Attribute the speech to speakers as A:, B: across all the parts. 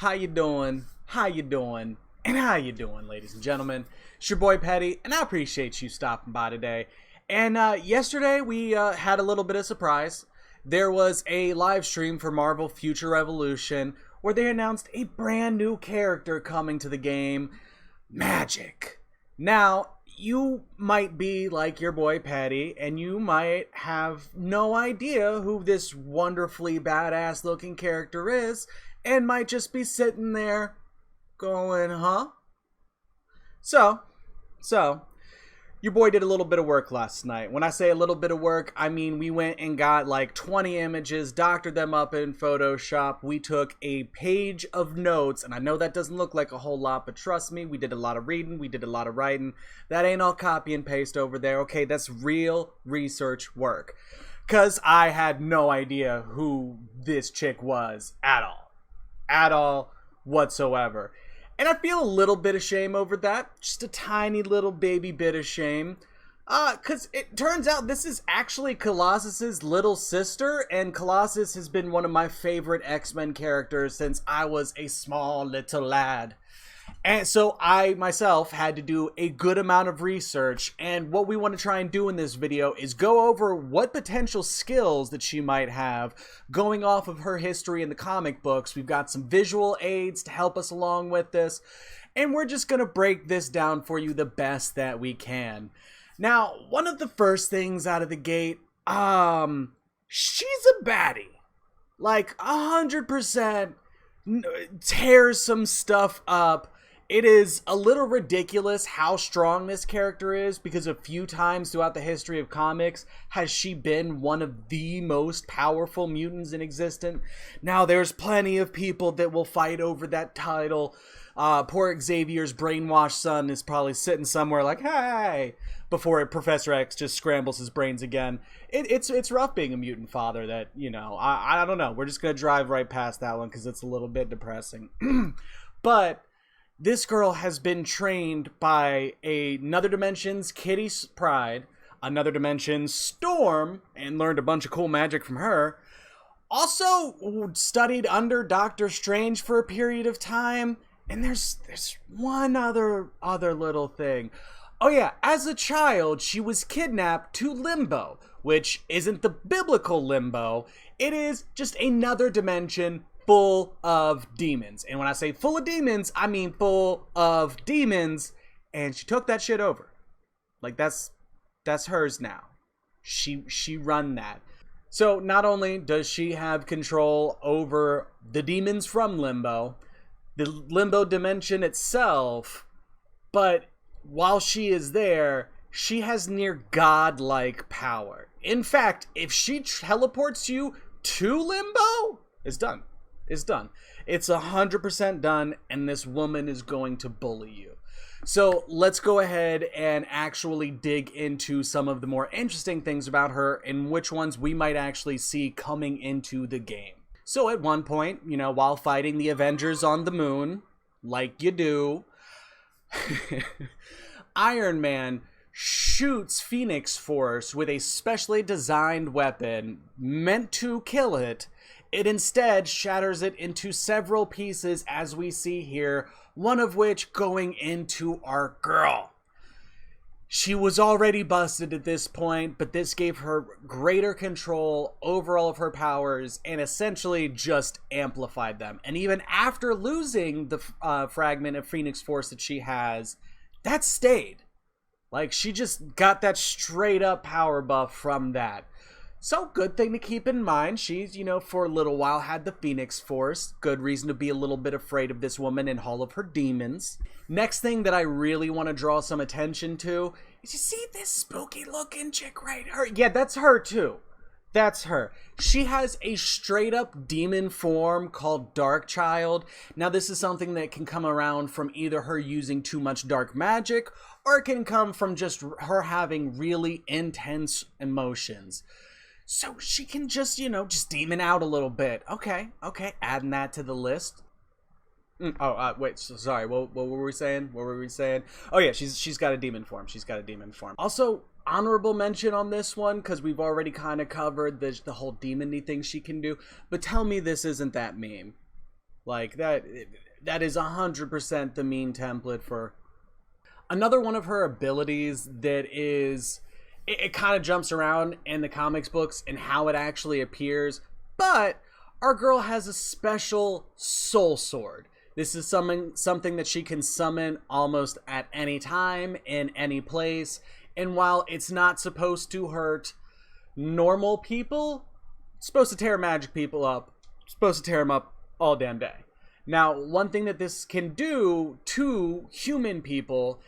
A: How you doing? How you doing? And how you doing, ladies and gentlemen? It's your boy Petty, and I appreciate you stopping by today. And yesterday we had a little bit of surprise. There was a live stream for Marvel Future Revolution where they announced a brand new character coming to the game, Magik. Now, you might be like your boy Patty, and you might have no idea who this wonderfully badass looking character is, and might just be sitting there going, huh? So, your boy did a little bit of work last night. When I say a little bit of work, I mean we went and got like 20 images, doctored them up in Photoshop. We took a page of notes, and I know that doesn't look like a whole lot, but trust me, we did a lot of reading, we did a lot of writing. That ain't all copy and paste over there, okay? That's real research work. Because I had no idea who this chick was at all whatsoever. And I feel a little bit of shame over that. Just a tiny little baby bit of shame. Because it turns out this is actually Colossus's little sister. And Colossus has been one of my favorite X-Men characters since I was a small little lad. And so I myself had to do a good amount of research, and what we want to try and do in this video is go over what potential skills that she might have going off of her history in the comic books. We've got some visual aids to help us along with this, and we're just going to break this down for you the best that we can. Now, one of the first things out of the gate, she's a baddie. Like, 100% tears some stuff up. It is a little ridiculous how strong this character is, because a few times throughout the history of comics has she been one of the most powerful mutants in existence. Now, there's plenty of people that will fight over that title. Poor Xavier's brainwashed son is probably sitting somewhere like, hey, before Professor X just scrambles his brains again. It's rough being a mutant father that, you know, I don't know. We're just going to drive right past that one because it's a little bit depressing. But this girl has been trained by another dimension's Kitty Pryde, another dimension's Storm, and learned a bunch of cool magic from her. Also studied under Doctor Strange for a period of time. And there's one other little thing. Oh yeah, as a child, she was kidnapped to Limbo, which isn't the biblical Limbo. It is just another dimension full of demons. And when I say full of demons, I mean full of demons. And she took that shit over. Like, that's hers now. She run that. So not only does she have control over the demons from Limbo, the Limbo dimension itself, but while she is there, she has near godlike power. In fact, if she teleports you to Limbo, it's done. It's done. It's 100% done, and this woman is going to bully you. So let's go ahead and actually dig into some of the more interesting things about her and which ones we might actually see coming into the game. So at one point, you know, while fighting the Avengers on the moon, like you do, Iron Man shoots Phoenix Force with a specially designed weapon meant to kill it. It instead shatters it into several pieces, as we see here, one of which going into our girl. She was already busted at this point, but this gave her greater control over all of her powers and essentially just amplified them. And even after losing the fragment of Phoenix Force that she has, that stayed. Like, she just got that straight up power buff from that. So, good thing to keep in mind. She's, you know, for a little while had the Phoenix Force. Good reason to be a little bit afraid of this woman and all of her demons. Next thing that I really want to draw some attention to is, you see this spooky looking chick right here? Yeah, that's her too. That's her. She has a straight up demon form called Darkchild. Now, this is something that can come around from either her using too much dark magic, or it can come from just her having really intense emotions. So she can just, you know, just demon out a little bit. Okay, adding that to the list. Wait, sorry, what were we saying? Oh yeah, she's got a demon form. Also, honorable mention on this one, because we've already kind of covered the whole demon-y thing she can do, but tell me this isn't that meme. Like, that is 100% the meme template for... Another one of her abilities that is... It kind of jumps around in the comics books and how it actually appears, but our girl has a special soul sword. This is something that she can summon almost at any time, in any place, and while it's not supposed to hurt normal people, it's supposed to tear magic people up. It's supposed to tear them up all damn day. Now, one thing that this can do to human people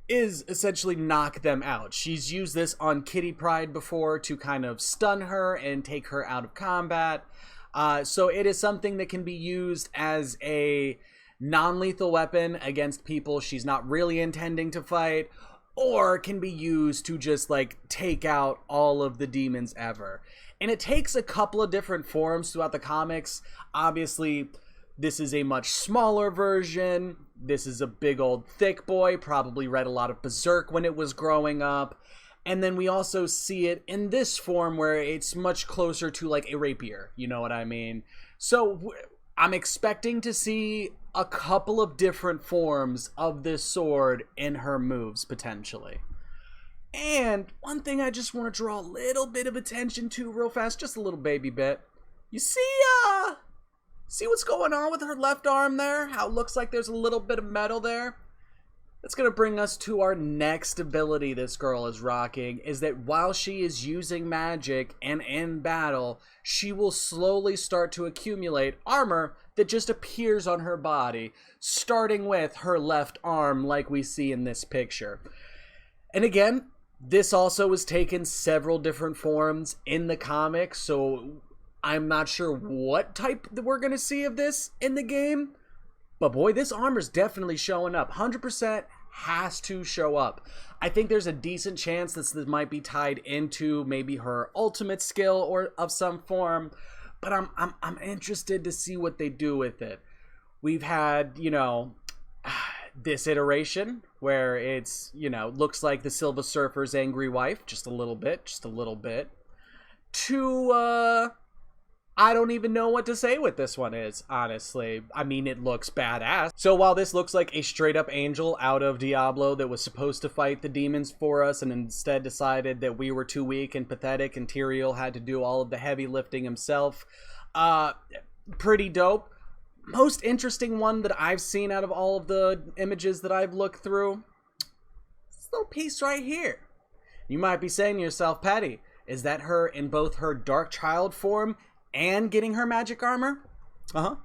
A: is essentially knock them out. She's used this on Kitty Pryde before to kind of stun her and take her out of combat. So it is something that can be used as a non-lethal weapon against people she's not really intending to fight, or can be used to just like take out all of the demons ever. And it takes a couple of different forms throughout the comics. Obviously, this is a much smaller version. This is a big old thick boy, probably read a lot of Berserk when it was growing up. And then we also see it in this form where it's much closer to like a rapier, you know what I mean? So I'm expecting to see a couple of different forms of this sword in her moves, potentially. And one thing I just want to draw a little bit of attention to real fast, just a little baby bit. You see what's going on with her left arm there? How it looks like there's a little bit of metal there? That's going to bring us to our next ability this girl is rocking, is that while she is using magic and in battle, she will slowly start to accumulate armor that just appears on her body, starting with her left arm like we see in this picture. And again, this also was taken several different forms in the comics, so I'm not sure what type that we're going to see of this in the game, but boy, this armor's definitely showing up. 100% has to show up. I think there's a decent chance that this might be tied into maybe her ultimate skill or of some form, but I'm interested to see what they do with it. We've had, you know, this iteration where it's, you know, looks like the Silver Surfer's angry wife, just a little bit, to I don't even know what to say what this one is, honestly. I mean, it looks badass. So while this looks like a straight-up angel out of Diablo that was supposed to fight the demons for us and instead decided that we were too weak and pathetic and Tyrael had to do all of the heavy lifting himself, pretty dope. Most interesting one that I've seen out of all of the images that I've looked through, this little piece right here. You might be saying to yourself, Patty, is that her in both her Dark Child form and getting her magic armor? I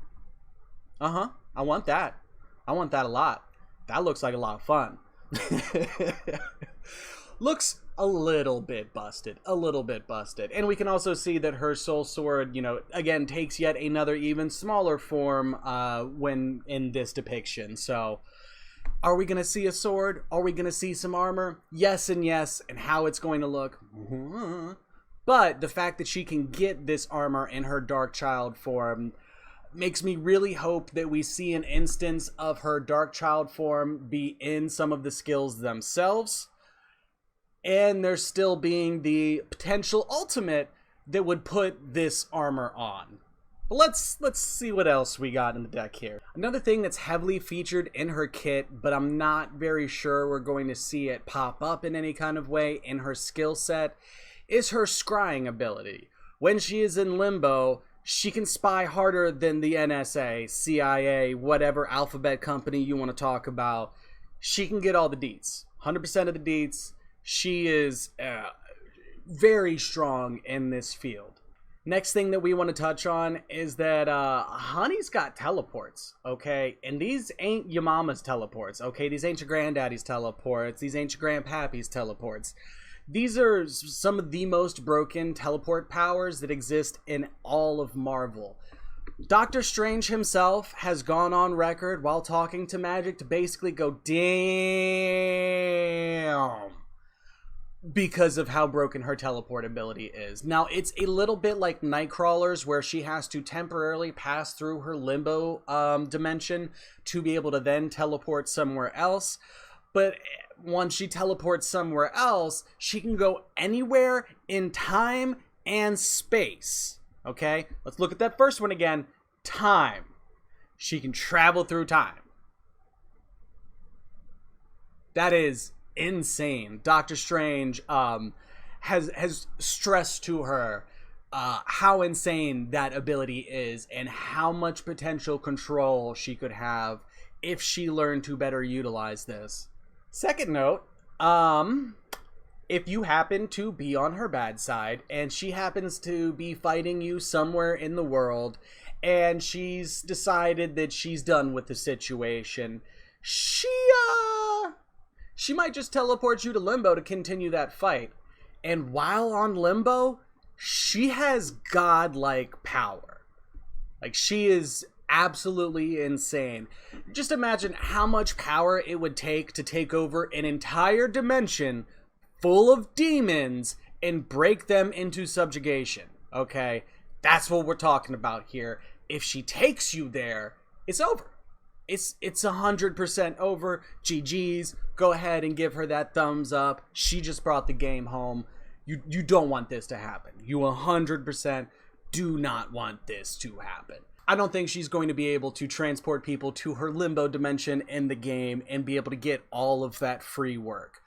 A: want that. I want that a lot. That looks like a lot of fun. Looks a little bit busted. And we can also see that her soul sword, you know, again, takes yet another even smaller form when in this depiction. So are we going to see a sword? Are we going to see some armor? Yes and yes. And how it's going to look? But the fact that she can get this armor in her Dark Child form makes me really hope that we see an instance of her Dark Child form be in some of the skills themselves. And there still being the potential ultimate that would put this armor on. But let's see what else we got in the deck here. Another thing that's heavily featured in her kit, but I'm not very sure we're going to see it pop up in any kind of way in her skill set, is her scrying ability. When she is in limbo, she can spy harder than the NSA, CIA, whatever alphabet company you want to talk about. She can get all the deets. 100% of the deets. She is very strong in this field. Next thing that we want to touch on is that Honey's got teleports, okay? And these ain't your mama's teleports, okay? These ain't your granddaddy's teleports. These ain't your grandpappy's teleports. These are some of the most broken teleport powers that exist in all of Marvel. Doctor Strange himself has gone on record while talking to Magik to basically go, damn, because of how broken her teleport ability is. Now, it's a little bit like Nightcrawler's, where she has to temporarily pass through her limbo dimension to be able to then teleport somewhere else. But once she teleports somewhere else, she can go anywhere in time and space. Okay? Let's look at that first one again. Time. She can travel through time. That is insane. Doctor Strange has stressed to her how insane that ability is and how much potential control she could have if she learned to better utilize this. Second note, if you happen to be on her bad side and she happens to be fighting you somewhere in the world and she's decided that she's done with the situation, she might just teleport you to Limbo to continue that fight. And while on Limbo, she has godlike power. Like, she is absolutely insane. Just imagine how much power it would take to take over an entire dimension full of demons and break them into subjugation. Okay? That's what we're talking about here. If she takes you there, it's over. It's 100% over. GG's. Go ahead and give her that thumbs up. She just brought the game home. You don't want this to happen. You 100% do not want this to happen. I don't think she's going to be able to transport people to her Limbo dimension in the game and be able to get all of that free work.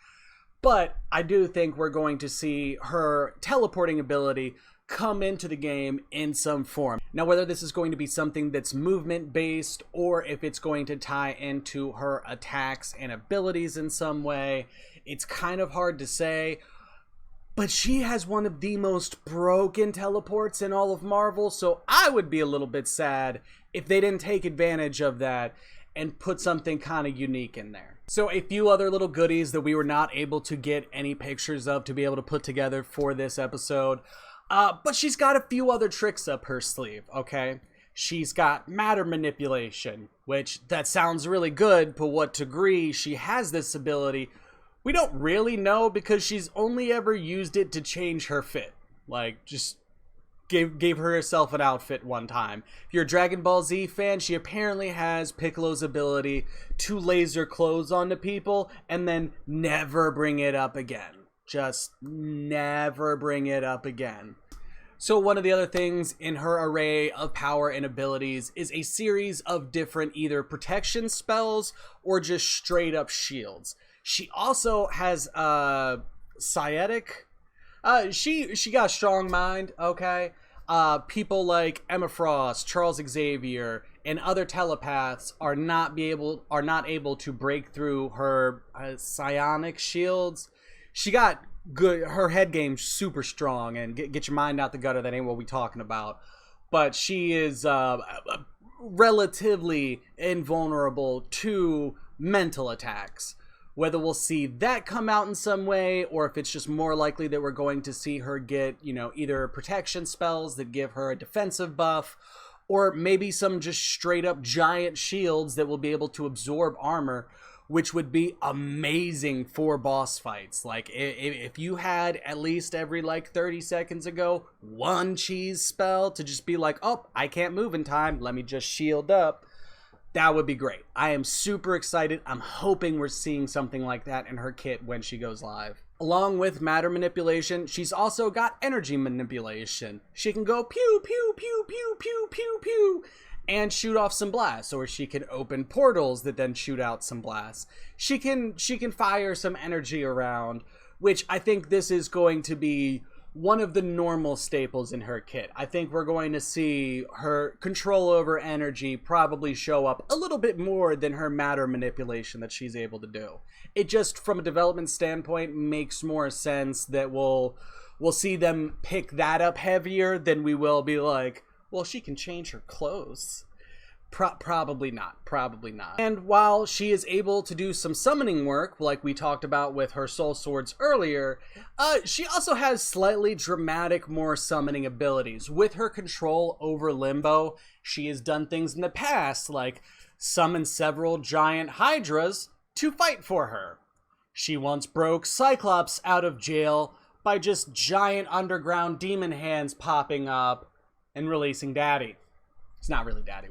A: But I do think we're going to see her teleporting ability come into the game in some form. Now, whether this is going to be something that's movement based or if it's going to tie into her attacks and abilities in some way, it's kind of hard to say. But she has one of the most broken teleports in all of Marvel, so I would be a little bit sad if they didn't take advantage of that and put something kind of unique in there. So a few other little goodies that we were not able to get any pictures of to be able to put together for this episode. But she's got a few other tricks up her sleeve, okay? She's got matter manipulation, which that sounds really good, but what degree she has this ability, we don't really know because she's only ever used it to change her fit. Like, just gave herself an outfit one time. If you're a Dragon Ball Z fan, she apparently has Piccolo's ability to laser clothes onto people and then never bring it up again. Just never bring it up again. So one of the other things in her array of power and abilities is a series of different either protection spells or just straight up shields. She also has sciatic. She got a strong mind, okay? People like Emma Frost, Charles Xavier, and other telepaths are not able to break through her psionic shields. She got good. Her head game's super strong, and get your mind out the gutter. That ain't what we talking about. But she is relatively invulnerable to mental attacks. Whether we'll see that come out in some way, or if it's just more likely that we're going to see her get, either protection spells that give her a defensive buff, or maybe some just straight up giant shields that will be able to absorb armor, which would be amazing for boss fights. Like, if you had at least every 30 seconds ago, one cheese spell to just be like, oh, I can't move in time, let me just shield up. That would be great. I am super excited. I'm hoping we're seeing something like that in her kit when she goes live. Along with matter manipulation, she's also got energy manipulation. She can go pew, pew, pew, pew, pew, pew, pew, and shoot off some blasts, or she can open portals that then shoot out some blasts. She can fire some energy around, which I think this is going to be one of the normal staples in her kit. I think we're going to see her control over energy probably show up a little bit more than her matter manipulation that she's able to do. It just, from a development standpoint, makes more sense that we'll see them pick that up heavier than we will be like, well, she can change her clothes. Probably not. And while she is able to do some summoning work, like we talked about with her soul swords earlier, she also has slightly dramatic more summoning abilities. With her control over Limbo, she has done things in the past, like summon several giant hydras to fight for her. She once broke Cyclops out of jail by just giant underground demon hands popping up and releasing Daddy. It's not really Daddy.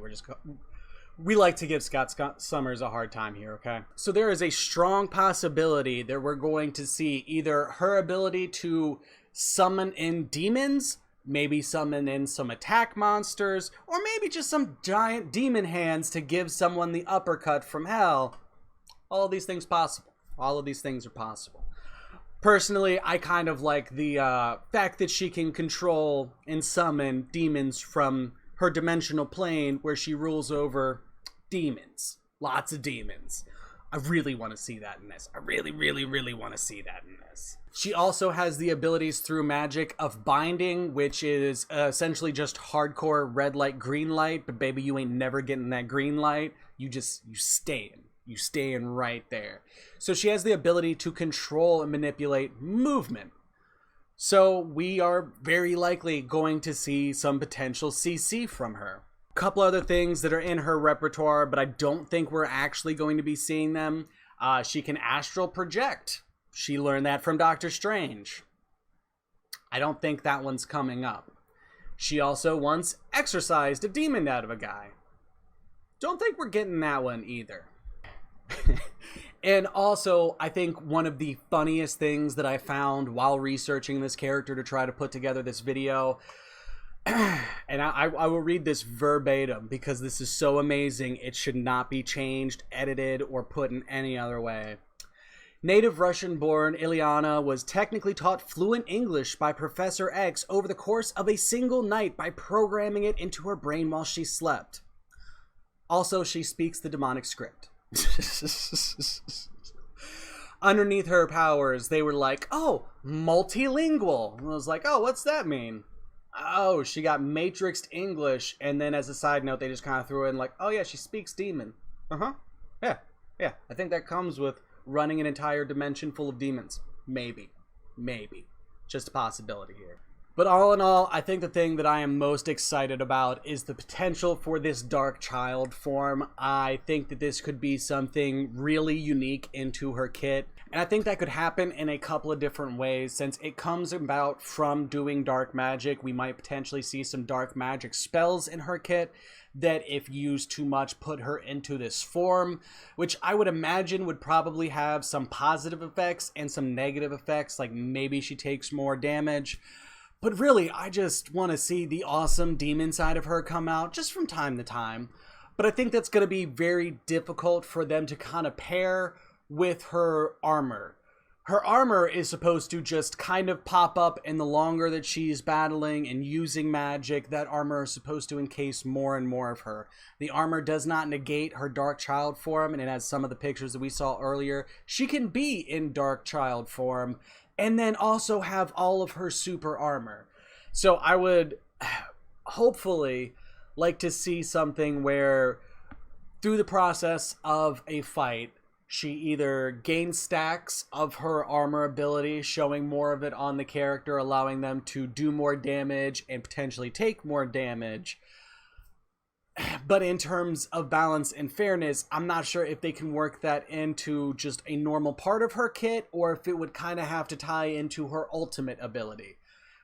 A: We like to give Scott Summers a hard time here, okay? So there is a strong possibility that we're going to see either her ability to summon in demons maybe summon in some attack monsters, or maybe just some giant demon hands to give someone the uppercut from hell. All of these things possible. All of these things are possible. Personally, I kind of like the fact that she can control and summon demons from her dimensional plane where she rules over demons. Lots of demons. I really want to see that in this. I really, really, really want to see that in this. She also has the abilities through Magik of binding, which is essentially just hardcore red light, green light, but baby, you ain't never getting that green light. You staying. You staying right there. So she has the ability to control and manipulate movement. So we are very likely going to see some potential CC from her. A couple other things that are in her repertoire, but I don't think we're actually going to be seeing them. She can astral project. She learned that from Doctor Strange. I don't think that one's coming up. She also once exorcised a demon out of a guy. Don't think we're getting that one either. And also, I think one of the funniest things that I found while researching this character to try to put together this video, and I will read this verbatim because this is so amazing, it should not be changed, edited, or put in any other way. Native Russian-born Ileana was technically taught fluent English by Professor X over the course of a single night by programming it into her brain while she slept. Also, she speaks the demonic script. Underneath her powers, they were like, oh, multilingual. And I was like, oh, what's that mean? Oh, she got matrixed English, and then as a side note, they just kind of threw in like, oh yeah, she speaks demon. Yeah. I think that comes with running an entire dimension full of demons. Maybe. Just a possibility here. But all in all, I think the thing that I am most excited about is the potential for this Dark Child form. I think that this could be something really unique into her kit. And I think that could happen in a couple of different ways. Since it comes about from doing dark magic, we might potentially see some dark magic spells in her kit that, if used too much, put her into this form, which I would imagine would probably have some positive effects and some negative effects, like maybe she takes more damage. But really, I just want to see the awesome demon side of her come out just from time to time. But I think that's going to be very difficult for them to kind of pair with her armor. Her armor is supposed to just kind of pop up, and the longer that she's battling and using magic, that armor is supposed to encase more and more of her. The armor does not negate her Dark Child form, and as some of the pictures that we saw earlier, she can be in Dark Child form, and then also have all of her super armor. So I would hopefully like to see something where through the process of a fight, she either gains stacks of her armor ability, showing more of it on the character, allowing them to do more damage and potentially take more damage. But in terms of balance and fairness, I'm not sure if they can work that into just a normal part of her kit, or if it would kind of have to tie into her ultimate ability.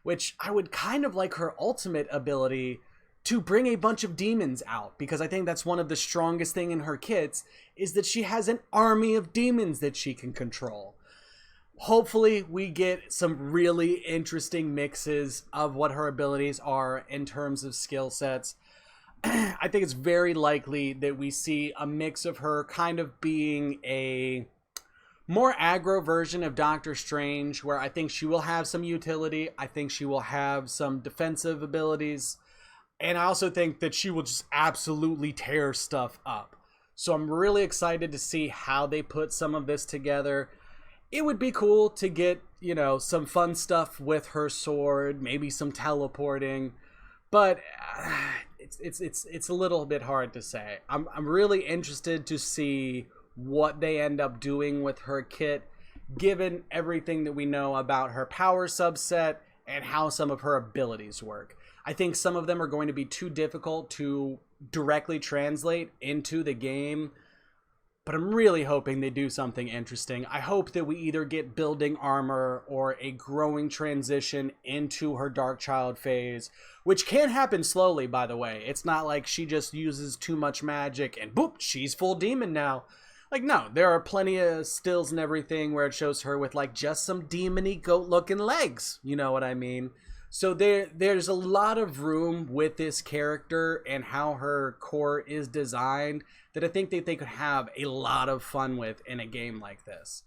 A: Which I would kind of like her ultimate ability to bring a bunch of demons out, because I think that's one of the strongest thing in her kits, is that she has an army of demons that she can control. Hopefully we get some really interesting mixes of what her abilities are in terms of skill sets. I think it's very likely that we see a mix of her kind of being a more aggro version of Doctor Strange, where I think she will have some utility. I think she will have some defensive abilities. And I also think that she will just absolutely tear stuff up. So I'm really excited to see how they put some of this together. It would be cool to get, you know, some fun stuff with her sword, maybe some teleporting. But it's a little bit hard to say. I'm really interested to see what they end up doing with her kit, given everything that we know about her power subset and how some of her abilities work. I think some of them are going to be too difficult to directly translate into the game, but I'm really hoping they do something interesting. I hope that we either get building armor or a growing transition into her Dark Child phase, which can happen slowly, by the way. It's not like she just uses too much magic and boop, she's full demon now. Like, no, there are plenty of stills and everything where it shows her with like just some demony goat looking legs. You know what I mean? So there's a lot of room with this character and how her core is designed that I think that they could have a lot of fun with in a game like this.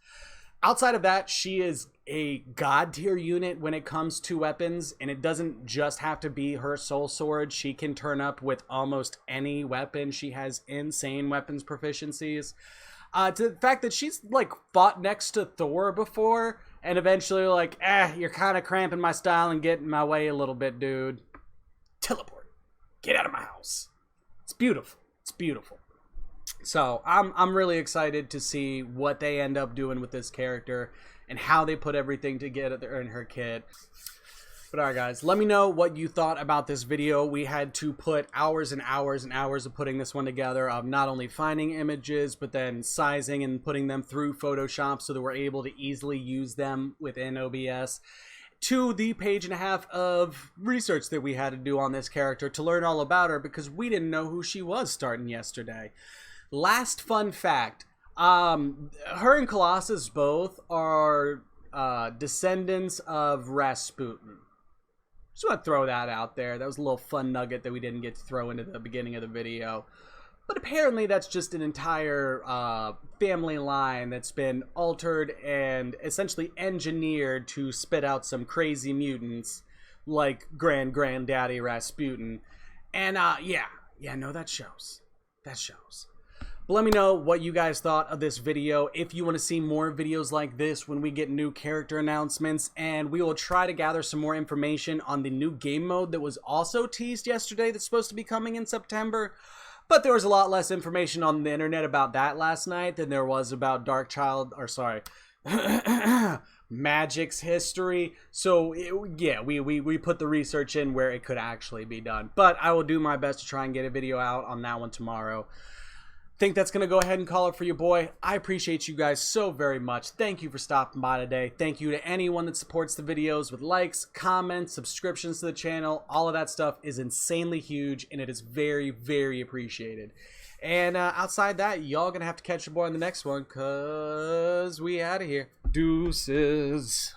A: Outside of that, she is a god tier unit when it comes to weapons, and it doesn't just have to be her soul sword. She can turn up with almost any weapon. She has insane weapons proficiencies. To the fact that she's like fought next to Thor before, and eventually like, you're kind of cramping my style and getting in my way a little bit, dude. Teleport. Get out of my house. It's beautiful. It's beautiful. So I'm really excited to see what they end up doing with this character and how they put everything together in her kit. But alright guys, let me know what you thought about this video. We had to put hours and hours and hours of putting this one together, of not only finding images, but then sizing and putting them through Photoshop so that we're able to easily use them within OBS. To the page and a half of research that we had to do on this character to learn all about her, because we didn't know who she was starting yesterday. Last fun fact, her and Colossus both are descendants of Rasputin. Just want to throw that out there. That was a little fun nugget that we didn't get to throw into the beginning of the video. But apparently that's just an entire family line that's been altered and essentially engineered to spit out some crazy mutants like Granddaddy Rasputin. And no, that shows. That shows. But let me know what you guys thought of this video. If you want to see more videos like this when we get new character announcements, and we will try to gather some more information on the new game mode that was also teased yesterday that's supposed to be coming in September. But there was a lot less information on the internet about that last night than there was about Magik's history. So we put the research in where it could actually be done. But I will do my best to try and get a video out on that one tomorrow. Think that's going to go ahead and call it for your boy. I appreciate you guys so very much. Thank you for stopping by today. Thank you to anyone that supports the videos with likes, comments, subscriptions to the channel. All of that stuff is insanely huge, and it is very, very appreciated. And outside that, y'all going to have to catch your boy in the next one, because we out of here. Deuces.